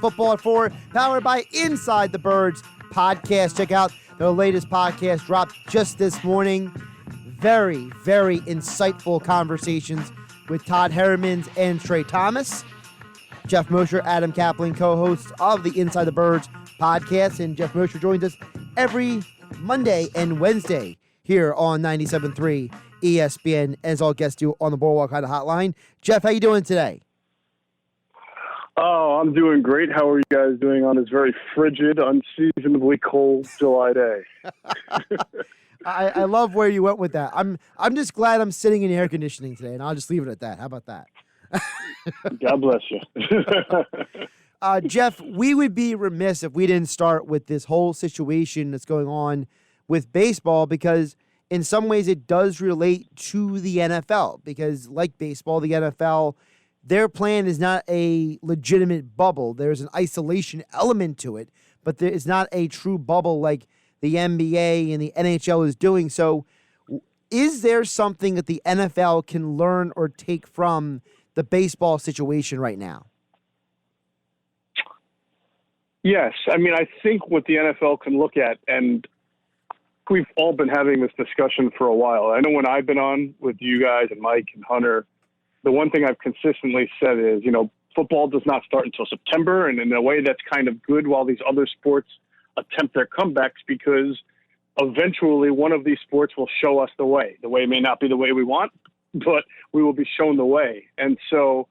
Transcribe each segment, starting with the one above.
Football at 4, powered by Inside the Birds podcast. Check out their latest podcast, dropped just this morning. Very, very insightful conversations with Todd Herremans and Trey Thomas. Geoff Mosher, Adam Kaplan, co-hosts of the Inside the Birds podcast. And Geoff Mosher joins us every Monday and Wednesday here on 97.3 ESPN, as all guests do on the Boardwalk Kind of Hotline. Geoff, how you doing today? Oh, I'm doing great. How are you guys doing on this very frigid, unseasonably cold July day? I love where you went with that. I'm just glad I'm sitting in air conditioning today, and I'll just leave it at that. How about that? God bless you. Geoff, we would be remiss if we didn't start with this whole situation that's going on with baseball, because in some ways it does relate to the NFL, because like baseball, the NFL, their plan is not a legitimate bubble. There's an isolation element to it, but there is not a true bubble like the NBA and the NHL is doing. So is there something that the NFL can learn or take from the baseball situation right now? Yes. I mean, I think what the NFL can look at, and we've all been having this discussion for a while. I know when I've been on with you guys and Mike and Hunter, the one thing I've consistently said is, football does not start until September. And in a way that's kind of good while these other sports attempt their comebacks, because eventually one of these sports will show us the way. The way may not be the way we want, but we will be shown the way. And so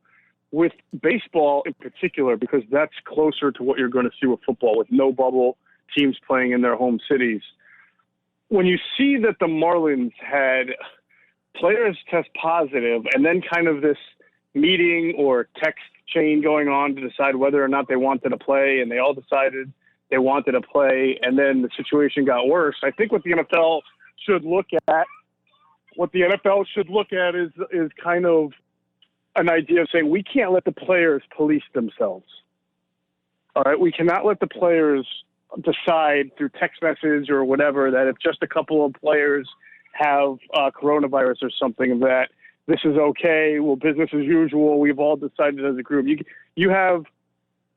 with baseball in particular, because that's closer to what you're going to see with football, with no bubble, teams playing in their home cities, when you see that the Marlins had players test positive and then kind of this meeting or text chain going on to decide whether or not they wanted to play, and they all decided they wanted to play, and then the situation got worse, I think what the NFL should look at is kind of an idea of saying we can't let the players police themselves. All right, we cannot let the players decide through text message or whatever that if just a couple of players have coronavirus or something, that this is okay. Well, business as usual. We've all decided as a group. You have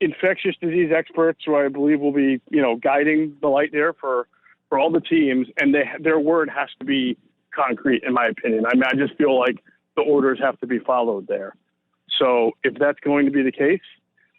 infectious disease experts who I believe will be, guiding the light there for all the teams, and their word has to be concrete, in my opinion. I mean, I just feel like the orders have to be followed there. So if that's going to be the case,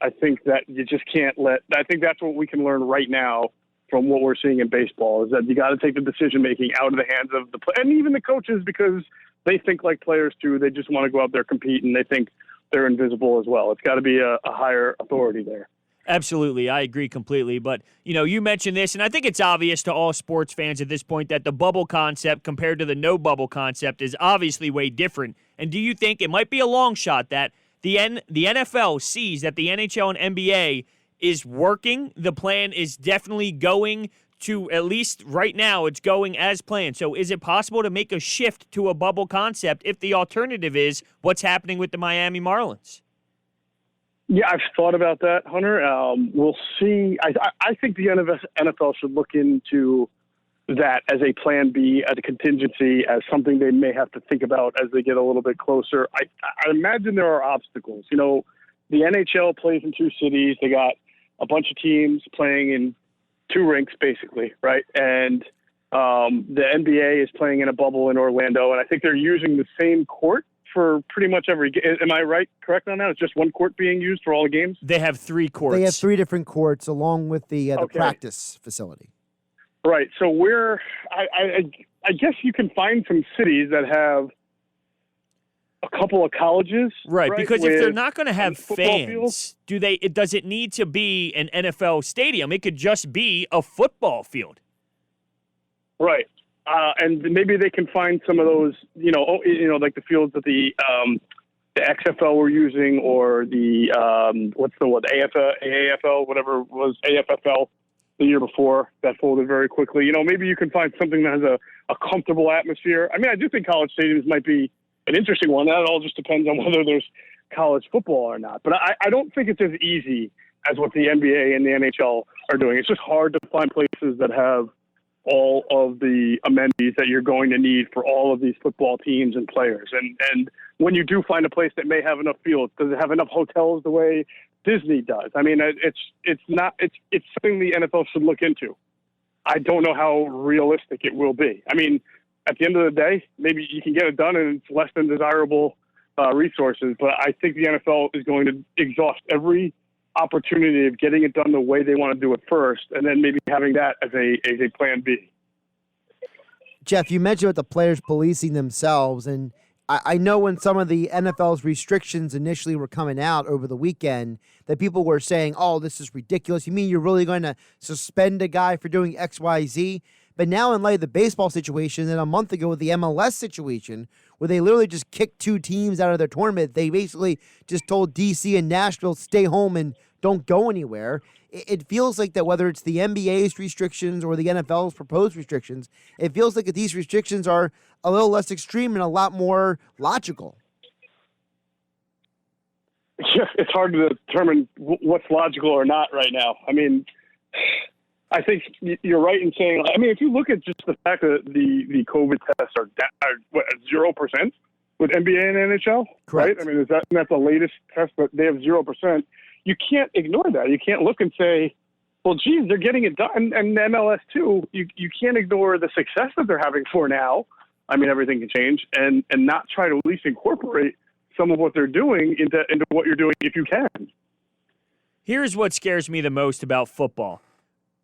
I think that you just can't I think that's what we can learn right now from what we're seeing in baseball, is that you got to take the decision-making out of the hands of and even the coaches, because they think like players too. They just want to go out there, compete, and they think they're invisible as well. It's got to be a higher authority there. Absolutely. I agree completely. But, you mentioned this, and I think it's obvious to all sports fans at this point that the bubble concept compared to the no bubble concept is obviously way different. And do you think it might be a long shot that the NFL sees that the NHL and NBA is working? The plan is definitely going to, at least right now, it's going as planned. So is it possible to make a shift to a bubble concept if the alternative is what's happening with the Miami Marlins? Yeah, I've thought about that, Hunter. We'll see. I think the NFL should look into that as a plan B, as a contingency, as something they may have to think about as they get a little bit closer. I imagine there are obstacles. The NHL plays in two cities. They got a bunch of teams playing in two rinks, basically, right? And the NBA is playing in a bubble in Orlando, and I think they're using the same court for pretty much every game. Am I correct on that? It's just one court being used for all the games? They have three courts. They have three different courts along with the practice facility. Right. So I guess you can find some cities that have a couple of colleges. Right, because if they're not going to have fans, does it need to be an NFL stadium? It could just be a football field. Right. And maybe they can find some of those, like the fields that the XFL were using, or the AFL, whatever it was, AFFL the year before that folded very quickly. Maybe you can find something that has a comfortable atmosphere. I mean, I do think college stadiums might be an interesting one. That all just depends on whether there's college football or not. But I don't think it's as easy as what the NBA and the NHL are doing. It's just hard to find places that have all of the amenities that you're going to need for all of these football teams and players. And when you do find a place that may have enough fields, does it have enough hotels the way Disney does. I mean, it's something the NFL should look into. I don't know how realistic it will be. I mean, at the end of the day, maybe you can get it done and it's less than desirable resources, but I think the NFL is going to exhaust every opportunity of getting it done the way they want to do it first, and then maybe having that as a plan B. Geoff, you mentioned about the players policing themselves, and I know when some of the NFL's restrictions initially were coming out over the weekend that people were saying, oh, this is ridiculous. You mean you're really going to suspend a guy for doing X, Y, Z? But now in light of the baseball situation and a month ago with the MLS situation where they literally just kicked 2 teams out of their tournament, they basically just told DC and Nashville, stay home and don't go anywhere. It feels like that whether it's the NBA's restrictions or the NFL's proposed restrictions, it feels like that these restrictions are a little less extreme and a lot more logical. Yeah, it's hard to determine what's logical or not right now. I mean, I think you're right in saying, I mean, if you look at just the fact that the COVID tests are down, at 0% with NBA and NHL, correct. Right? I mean, that's the latest test, but they have 0%. You can't ignore that. You can't look and say, well, geez, they're getting it done. And the MLS, too, you can't ignore the success that they're having for now. I mean, everything can change, and not try to at least incorporate some of what they're doing into what you're doing if you can. Here's what scares me the most about football.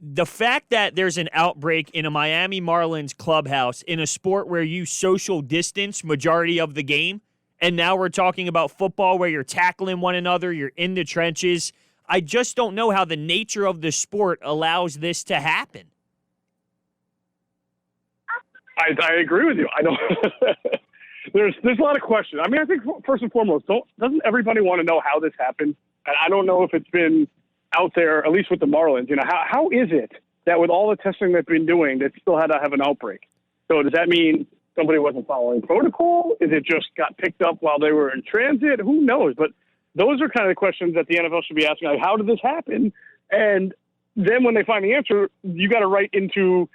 The fact that there's an outbreak in a Miami Marlins clubhouse in a sport where you social distance majority of the game, and now we're talking about football where you're tackling one another, you're in the trenches. I just don't know how the nature of the sport allows this to happen. I agree with you. I don't. There's a lot of questions. I mean, I think first and foremost, doesn't everybody want to know how this happened? And I don't know if it's been out there, at least with the Marlins. You know, how is it that with all the testing they've been doing, they still had to have an outbreak? So does that mean somebody wasn't following protocol? Is it just got picked up while they were in transit? Who knows? But those are kind of the questions that the NFL should be asking. Like, how did this happen? And then when they find the answer, you got to write into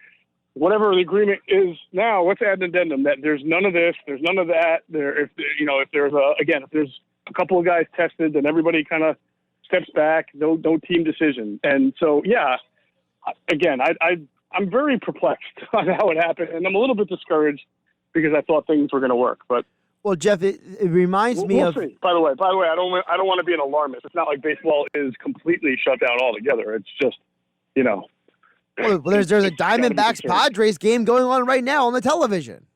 whatever the agreement is now. Let's add an addendum that there's none of this, there's none of that. If there's a couple of guys tested, then everybody kind of steps back. No team decision. And so, yeah, again, I'm very perplexed on how it happened, and I'm a little bit discouraged because I thought things were going to work. But well, Geoff, it reminds me of. See. By the way, I don't want to be an alarmist. It's not like baseball is completely shut down altogether. It's just, Well, there's a Diamondbacks Padres game going on right now on the television.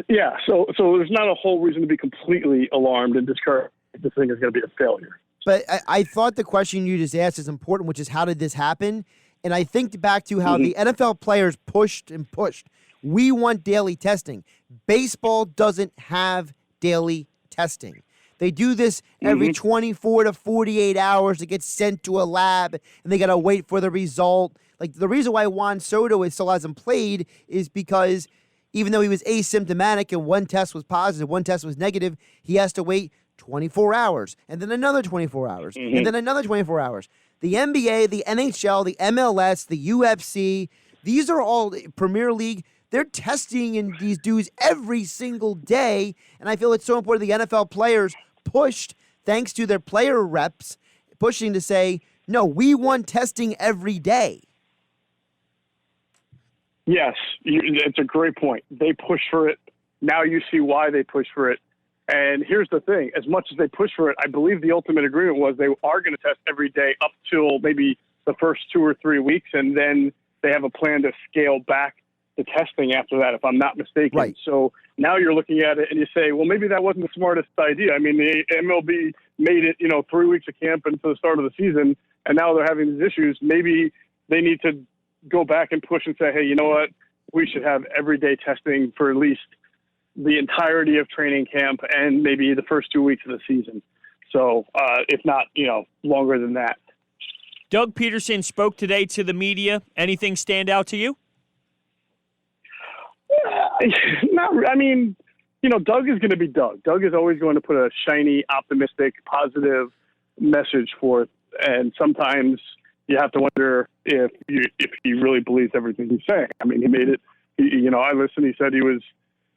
Yeah, so there's not a whole reason to be completely alarmed and discouraged. This thing is going to be a failure. But I thought the question you just asked is important, which is how did this happen? And I think back to how the NFL players pushed and pushed. We want daily testing. Baseball doesn't have daily testing. They do this every 24 to 48 hours. It gets sent to a lab, and they got to wait for the result. Like, the reason why Juan Soto still hasn't played is because even though he was asymptomatic and one test was positive, one test was negative, he has to wait 24 hours, and then another 24 hours, and then another 24 hours. The NBA, the NHL, the MLS, the UFC, these are all Premier League. They're testing in these dudes every single day, and I feel it's so important the NFL players pushed, thanks to their player reps, pushing to say, no, we want testing every day. Yes, it's a great point. They push for it. Now you see why they push for it. And here's the thing. As much as they push for it, I believe the ultimate agreement was they are going to test every day up till maybe the first 2 or 3 weeks, and then they have a plan to scale back the testing after that, if I'm not mistaken. Right. So now you're looking at it and you say, well, maybe that wasn't the smartest idea. I mean, the MLB made it, 3 weeks of camp into the start of the season, and now they're having these issues. Maybe they need to go back and push and say, hey, you know what? We should have everyday testing for at least the entirety of training camp and maybe the first 2 weeks of the season. So if not, longer than that. Doug Pederson spoke today to the media. Anything stand out to you? Doug is going to be Doug. Doug is always going to put a shiny, optimistic, positive message forth. And sometimes you have to wonder if he really believes everything he's saying. I mean, he made it, I listened, he said he was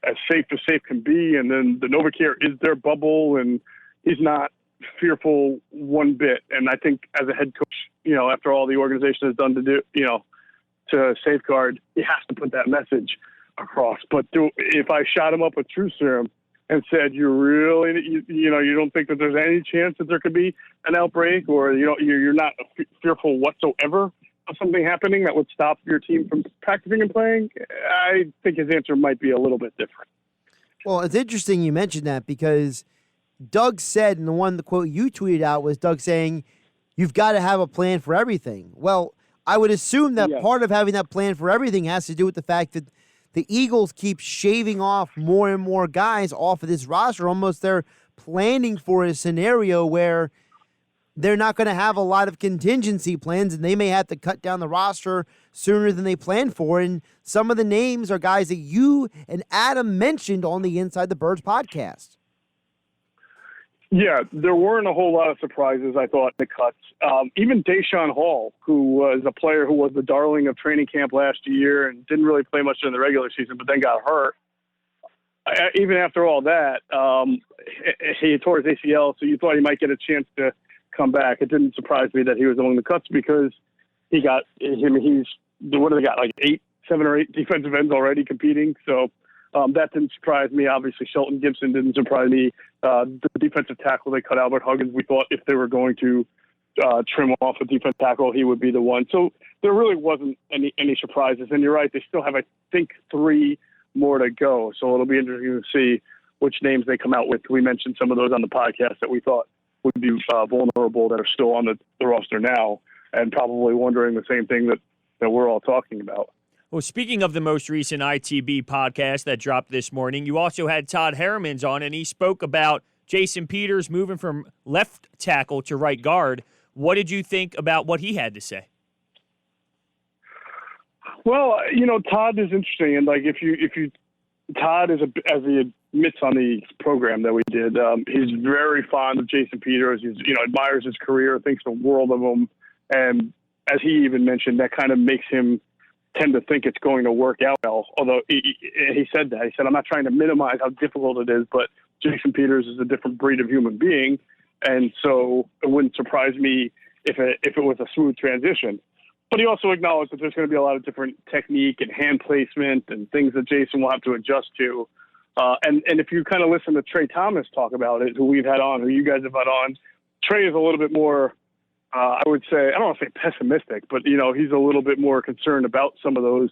as safe can be. And then the NovaCare is their bubble, and he's not fearful one bit. And I think as a head coach, after all the organization has done to do, to safeguard, he has to put that message across. But if I shot him up with truth serum and said, you don't think that there's any chance that there could be an outbreak, or you're not fearful whatsoever of something happening that would stop your team from practicing and playing, I think his answer might be a little bit different. Well, it's interesting you mentioned that, because Doug said, and the quote you tweeted out was Doug saying, you've got to have a plan for everything. Well, I would assume that part of having that plan for everything has to do with the fact that the Eagles keep shaving off more and more guys off of this roster. Almost they're planning for a scenario where they're not going to have a lot of contingency plans, and they may have to cut down the roster sooner than they planned for. And some of the names are guys that you and Adam mentioned on the Inside the Birds podcast. Yeah, there weren't a whole lot of surprises, I thought, in the cuts. Even Deshaun Hall, who was a player who was the darling of training camp last year and didn't really play much in the regular season, but then got hurt. Even after all that, he tore his ACL, so you thought he might get a chance to come back. It didn't surprise me that he was among the cuts, because he's what do they got, like 7 or 8 defensive ends already competing. So that didn't surprise me. Obviously, Shelton Gibson didn't surprise me. The defensive tackle, they cut Albert Huggins. We thought if they were going to trim off a defensive tackle, he would be the one. So there really wasn't any surprises. And you're right, they still have, I think, 3 more to go. So it'll be interesting to see which names they come out with. We mentioned some of those on the podcast that we thought would be vulnerable, that are still on the roster now, and probably wondering the same thing that we're all talking about. Well, speaking of the most recent ITB podcast that dropped this morning, you also had Todd Herremans on, and he spoke about Jason Peters moving from left tackle to right guard. What did you think about what he had to say? Well, Todd is interesting, and Todd is as he admits on the program that we did, he's very fond of Jason Peters. He's admires his career, thinks the world of him, and as he even mentioned, that kind of makes him tend to think it's going to work out well. Although he said that. He said, I'm not trying to minimize how difficult it is, but Jason Peters is a different breed of human being, and so it wouldn't surprise me if it was a smooth transition. But he also acknowledged that there's going to be a lot of different technique and hand placement and things that Jason will have to adjust to. And if you kind of listen to Trey Thomas talk about it, who we've had on, who you guys have had on, Trey is a little bit more, I would say, I don't want to say pessimistic, but he's a little bit more concerned about some of those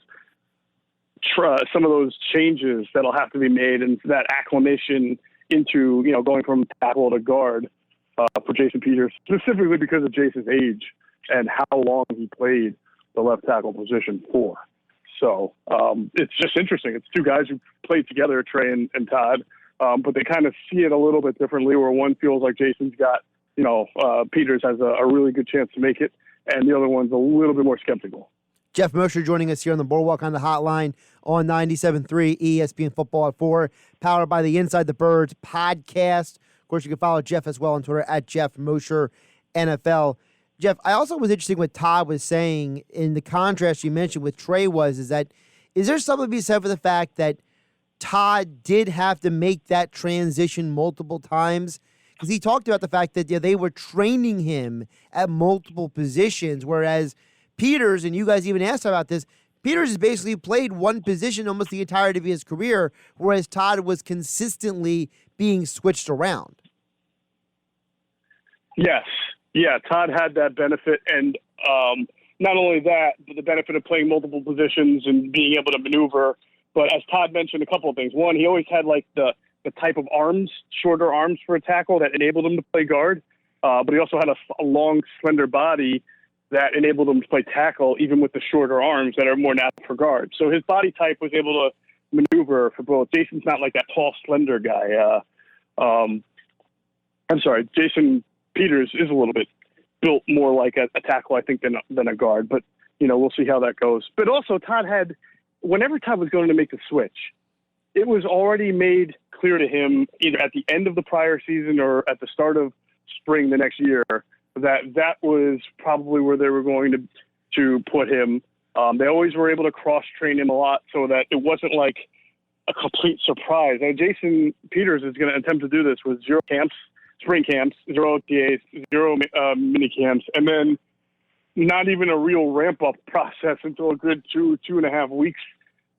changes that'll have to be made, and that acclimation into going from tackle to guard for Jason Peters, specifically because of Jason's age and how long he played the left tackle position for. So it's just interesting. It's 2 guys who played together, Trey and Todd, but they kind of see it a little bit differently, where one feels like Jason's got, Peters has a really good chance to make it, and the other one's a little bit more skeptical. Geoff Mosher joining us here on the Boardwalk on the Hotline on 97.3 ESPN Football at 4, powered by the Inside the Birds podcast. Of course, you can follow Geoff as well on Twitter at Geoff Mosher NFL. Geoff, I also was interested what Todd was saying in the contrast you mentioned with Trey is there something to be said for the fact that Todd did have to make that transition multiple times? Because he talked about the fact that they were training him at multiple positions, whereas Peters, and you guys even asked about this, Peters has basically played one position almost the entirety of his career, whereas Todd was consistently being switched around. Yes. Yeah, Todd had that benefit, and not only that, but the benefit of playing multiple positions and being able to maneuver. But as Todd mentioned, a couple of things. One, he always had like the type of arms, shorter arms for a tackle that enabled him to play guard. But he also had a long, slender body that enabled him to play tackle, even with the shorter arms that are more natural for guard. So his body type was able to maneuver for both. Jason's not like that tall, slender guy. Jason Peters is a little bit built more like a tackle, I think, than a guard. But, we'll see how that goes. But also, whenever Todd was going to make the switch, it was already made clear to him, either at the end of the prior season or at the start of spring the next year, that was probably where they were going to put him. They always were able to cross-train him a lot so that it wasn't like a complete surprise. Now, Jason Peters is going to attempt to do this with 0 camps spring camps, 0 OTAs, 0 mini camps, and then not even a real ramp-up process until a good 2.5 weeks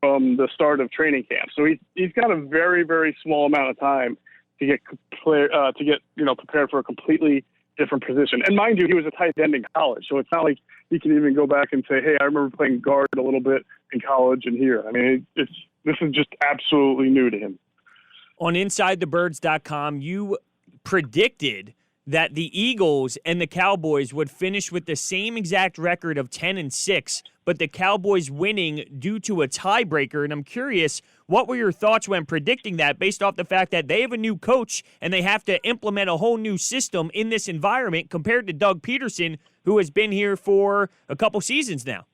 from the start of training camp. So he's got a very, very small amount of time to get prepared for a completely different position. And mind you, he was a tight end in college, so it's not like he can even go back and say, hey, I remember playing guard a little bit in college and here. I mean, this is just absolutely new to him. On InsideTheBirds.com, you predicted that the Eagles and the Cowboys would finish with the same exact record of 10-6, but the Cowboys winning due to a tiebreaker. And I'm curious, what were your thoughts when predicting that based off the fact that they have a new coach and they have to implement a whole new system in this environment compared to Doug Pederson, who has been here for a couple seasons now?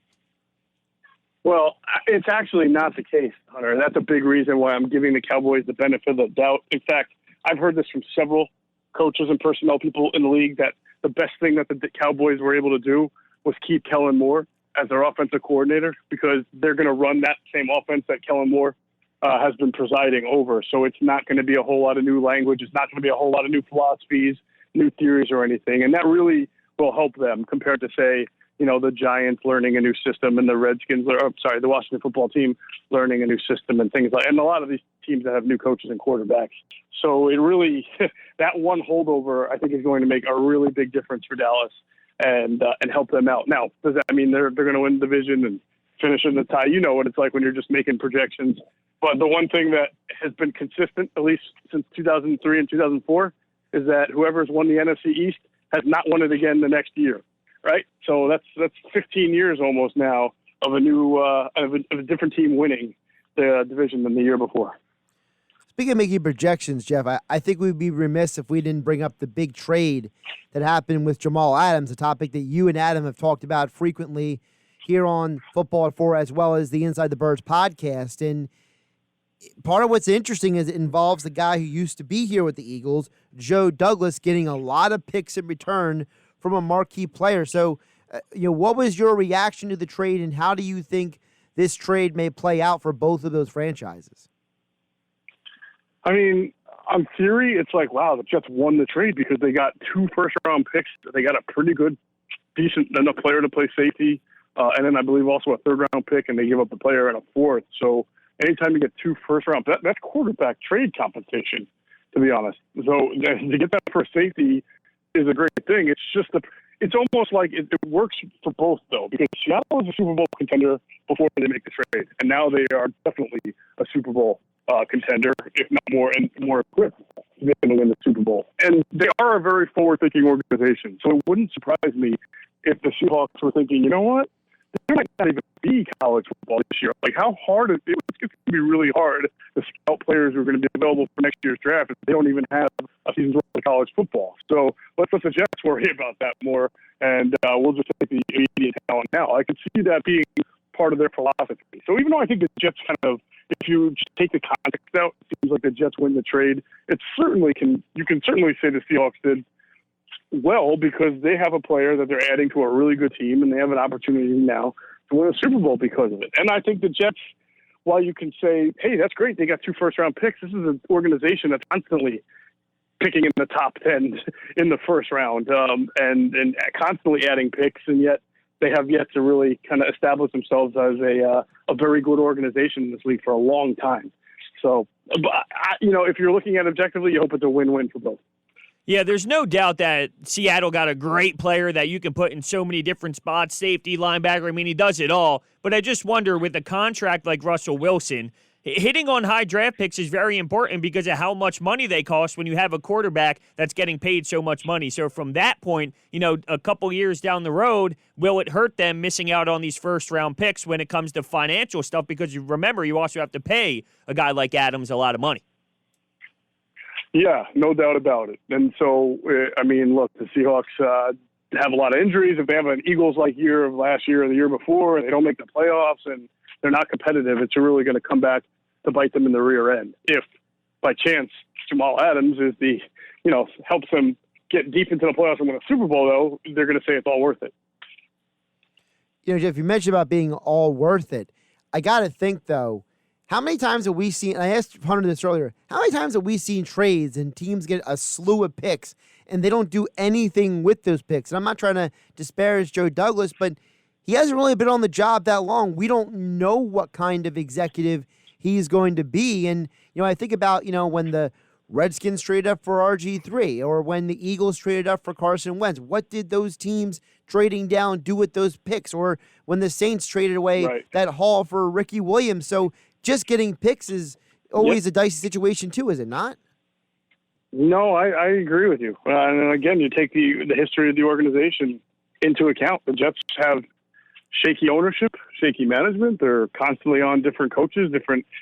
Well, it's actually not the case, Hunter. That's a big reason why I'm giving the Cowboys the benefit of the doubt. In fact, I've heard this from several coaches and personnel people in the league that the best thing that the Cowboys were able to do was keep Kellen Moore as their offensive coordinator, because they're going to run that same offense that Kellen Moore has been presiding over. So it's not going to be a whole lot of new language. It's not going to be a whole lot of new philosophies, new theories or anything. And that really will help them compared to, say, the Giants learning a new system and the the Washington football team learning a new system and things like, and a lot of these teams that have new coaches and quarterbacks. So it really, that one holdover, I think, is going to make a really big difference for Dallas and help them out. Now, does that mean they're going to win the division and finish in the tie? You know what it's like when you're just making projections. But the one thing that has been consistent, at least since 2003 and 2004, is that whoever's won the NFC East has not won it again the next year. Right, so that's 15 years almost now of a new of a different team winning the division than the year before. Speaking of making projections, Geoff, I think we'd be remiss if we didn't bring up the big trade that happened with Jamal Adams, a topic that you and Adam have talked about frequently here on Football at 4 as well as the Inside the Birds podcast. And part of what's interesting is it involves the guy who used to be here with the Eagles, Joe Douglas, getting a lot of picks in return from a marquee player. So, what was your reaction to the trade, and how do you think this trade may play out for both of those franchises? I mean, on theory, it's like, wow, the Jets won the trade because they got 2 first-round picks. They got a pretty good, decent enough player to play safety, and then I believe also a third-round pick, and they give up the player and a fourth. So anytime you get 2 first-round, that's quarterback trade compensation, to be honest. So to get that for safety is a great thing. It's just it's almost like it works for both, though, because Seattle was a Super Bowl contender before they make the trade, and now they are definitely a Super Bowl contender, if not more equipped to be able to win the Super Bowl. And they are a very forward-thinking organization, so it wouldn't surprise me if the Seahawks were thinking, you know what, there might not even be college football this year. Like, how hard it's going to be really hard to scout players who are going to be available for next year's draft if they don't even have a season's worth of college football. So let's let the Jets worry about that more, and we'll just take the immediate talent now. I could see that being part of their philosophy. So even though I think the Jets kind of, if you just take the context out, it seems like the Jets win the trade. You can certainly say the Seahawks did well because they have a player that they're adding to a really good team, and they have an opportunity now to win a Super Bowl because of it. And I think the Jets, while you can say, hey, that's great, they got 2 first-round picks, this is an organization that's constantly picking in the top 10 in the first round and constantly adding picks, and yet they have yet to really kind of establish themselves as a very good organization in this league for a long time. So, if you're looking at it objectively, you hope it's a win-win for both. Yeah, there's no doubt that Seattle got a great player that you can put in so many different spots, safety, linebacker. I mean, he does it all. But I just wonder, with a contract like Russell Wilson, hitting on high draft picks is very important because of how much money they cost when you have a quarterback that's getting paid so much money. So from that point, a couple years down the road, will it hurt them missing out on these first-round picks when it comes to financial stuff? Because you remember, you also have to pay a guy like Adams a lot of money. Yeah, no doubt about it. And so, look, the Seahawks have a lot of injuries. If they have an Eagles-like year of last year or the year before, and they don't make the playoffs and they're not competitive, it's really going to come back to bite them in the rear end. If, by chance, Jamal Adams is helps them get deep into the playoffs and win a Super Bowl, though, they're going to say it's all worth it. Geoff, you mentioned about being all worth it. I got to think, though, how many times have we seen, and I asked Hunter this earlier, how many times have we seen trades and teams get a slew of picks and they don't do anything with those picks? And I'm not trying to disparage Joe Douglas, but he hasn't really been on the job that long. We don't know what kind of executive he's going to be. And, I think about, when the Redskins traded up for RG3 or when the Eagles traded up for Carson Wentz. What did those teams trading down do with those picks? Or when the Saints traded away that haul for Ricky Williams. So just getting picks is always a dicey situation too, is it not? No, I agree with you. And again, you take the history of the organization into account. The Jets have shaky ownership, shaky management. They're constantly on different coaches,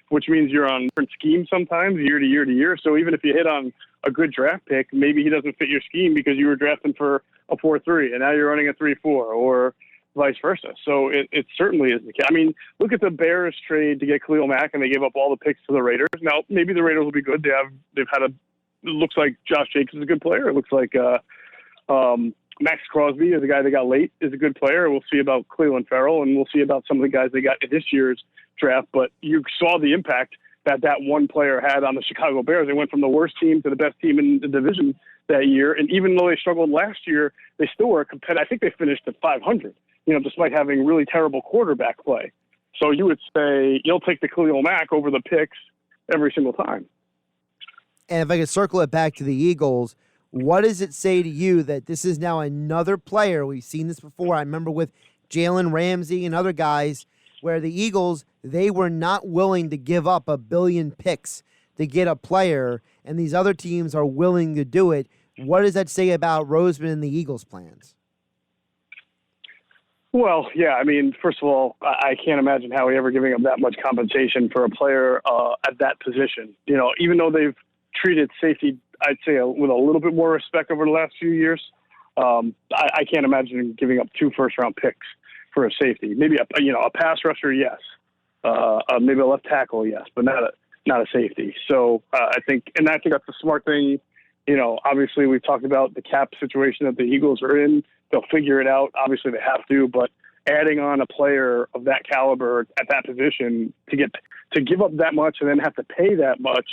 which means you're on different schemes sometimes, year to year to year. So even if you hit on a good draft pick, maybe he doesn't fit your scheme because you were drafting for a 4-3 and now you're running a 3-4 or vice versa. So it certainly is the case. I mean, look at the Bears trade to get Khalil Mack and they gave up all the picks to the Raiders. Now, maybe the Raiders will be good. It looks like Josh Jacobs is a good player. It looks like Max Crosby is a guy they got late is a good player. We'll see about Cleveland Farrell, and we'll see about some of the guys they got in this year's draft. But you saw the impact that one player had on the Chicago Bears. They went from the worst team to the best team in the division that year. And even though they struggled last year, they still were competitive. I think they finished at 500, despite having really terrible quarterback play. So you would say you'll take the Khalil Mack over the picks every single time. And if I could circle it back to the Eagles, what does it say to you that this is now another player? We've seen this before. I remember with Jalen Ramsey and other guys where the Eagles, they were not willing to give up 1 billion picks to get a player, and these other teams are willing to do it. What does that say about Roseman and the Eagles' plans? Well, yeah, I mean, first of all, I can't imagine Howie ever giving up that much compensation for a player at that position. Even though they've treated safety, I'd say, with a little bit more respect over the last few years. I can't imagine giving up 2 first-round picks for a safety. Maybe a pass rusher, yes. Maybe a left tackle, yes, but not a safety. So I think that's the smart thing. Obviously we've talked about the cap situation that the Eagles are in. They'll figure it out. Obviously they have to, but adding on a player of that caliber at that position to give up that much and then have to pay that much.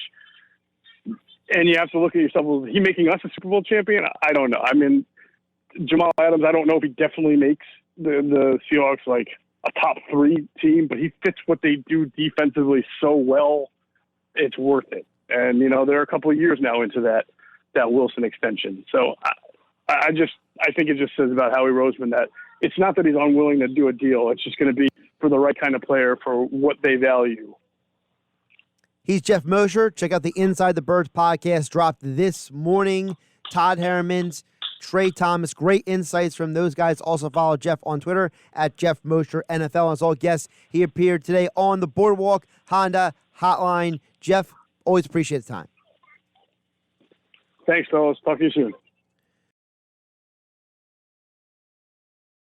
And you have to look at yourself, is he making us a Super Bowl champion? I don't know. I mean, Jamal Adams, I don't know if he definitely makes the Seahawks like a top 3 team, but he fits what they do defensively so well, it's worth it. And, they're a couple of years now into that Wilson extension. So I think it just says about Howie Roseman that it's not that he's unwilling to do a deal. It's just going to be for the right kind of player for what they value. He's Geoff Mosher. Check out the Inside the Birds podcast dropped this morning. Todd Herremans, Trey Thomas, great insights from those guys. Also follow Geoff on Twitter at Geoff Mosher NFL. As all guests, he appeared today on the Boardwalk Honda Hotline. Geoff, always appreciate the time. Thanks, fellas. Talk to you soon.